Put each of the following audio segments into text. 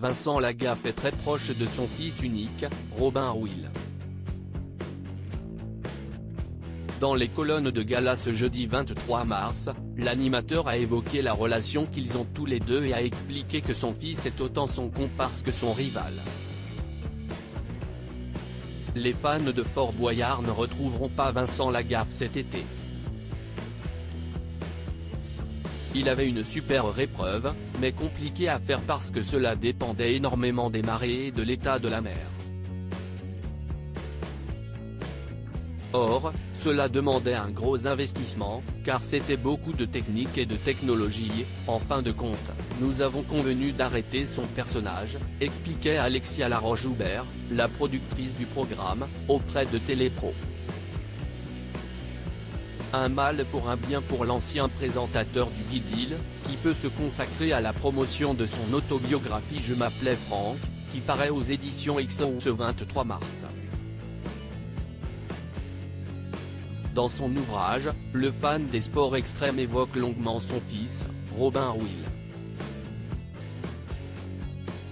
Vincent Lagaffe est très proche de son fils unique, Robin Will. Dans les colonnes de Gala ce jeudi 23 mars, l'animateur a évoqué la relation qu'ils ont tous les deux et a expliqué que son fils est autant son comparse que son rival. Les fans de Fort Boyard ne retrouveront pas Vincent Lagaffe cet été. Il avait une super épreuve, mais compliquée à faire parce que cela dépendait énormément des marées et de l'état de la mer. Or, cela demandait un gros investissement, car c'était beaucoup de technique et de technologie. En fin de compte, nous avons convenu d'arrêter son personnage, expliquait Alexia Laroche-Joubert, la productrice du programme, auprès de Télépro. Un mal pour un bien pour l'ancien présentateur du Guidil, qui peut se consacrer à la promotion de son autobiographie Je m'appelais Franck, qui paraît aux éditions XO ce 23 mars. Dans son ouvrage, le fan des sports extrêmes évoque longuement son fils, Robin Will.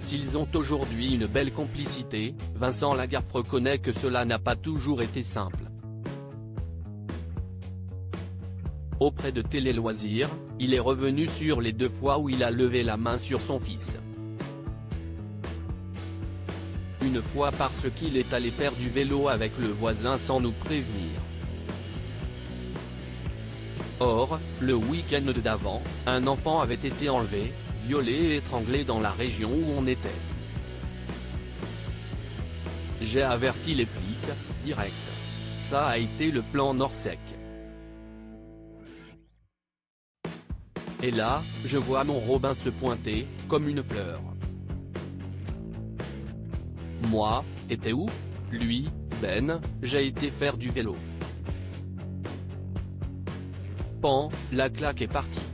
S'ils ont aujourd'hui une belle complicité, Vincent Lagaffe reconnaît que cela n'a pas toujours été simple. Auprès de Télé Loisirs, il est revenu sur les 2 fois où il a levé la main sur son fils. Une fois parce qu'il est allé faire du vélo avec le voisin sans nous prévenir. Or, le week-end d'avant, un enfant avait été enlevé, violé et étranglé dans la région où on était. J'ai averti les flics, direct. Ça a été le plan Norsec. Et là, je vois mon Robin se pointer, comme une fleur. Moi, t'étais où? Lui, Ben, j'ai été faire du vélo. Pan, la claque est partie.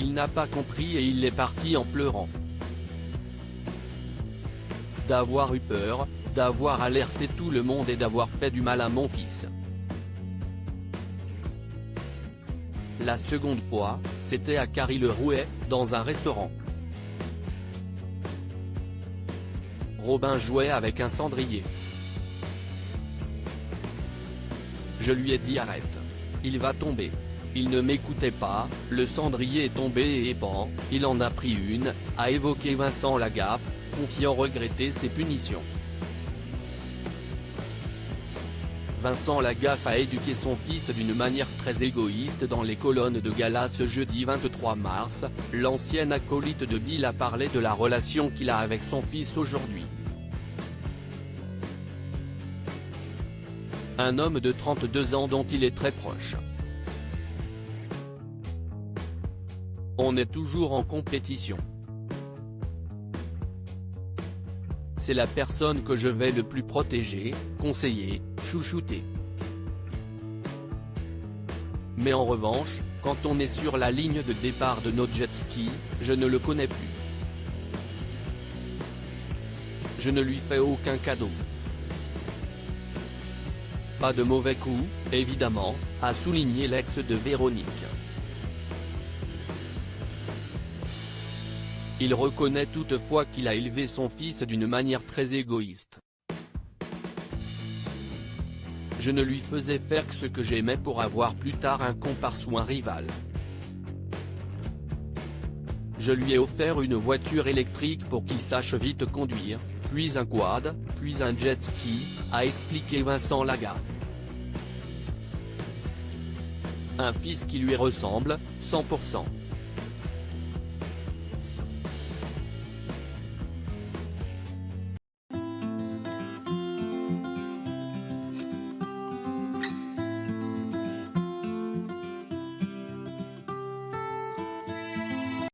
Il n'a pas compris et il est parti en pleurant. D'avoir eu peur, d'avoir alerté tout le monde et d'avoir fait du mal à mon fils. La seconde fois, c'était à Carry-le-Rouet, dans un restaurant. Robin jouait avec un cendrier. Je lui ai dit arrête. Il va tomber. Il ne m'écoutait pas, le cendrier est tombé et pan, il en a pris une, a évoqué Vincent Lagaffe, confiant regretter ses punitions. Vincent Lagaffe a éduqué son fils d'une manière très égoïste dans les colonnes de Gala ce jeudi 23 mars, l'ancien acolyte de Bill a parlé de la relation qu'il a avec son fils aujourd'hui. Un homme de 32 ans dont il est très proche. On est toujours en compétition. C'est la personne que je vais le plus protéger, conseiller, chouchouter. Mais en revanche, quand on est sur la ligne de départ de nos jet-skis, je ne le connais plus. Je ne lui fais aucun cadeau. Pas de mauvais coup, évidemment, a souligné l'ex de Véronique. Il reconnaît toutefois qu'il a élevé son fils d'une manière très égoïste. Je ne lui faisais faire que ce que j'aimais pour avoir plus tard un comparse ou un rival. Je lui ai offert une voiture électrique pour qu'il sache vite conduire, puis un quad, puis un jet ski, a expliqué Vincent Lagaffe. Un fils qui lui ressemble, 100%.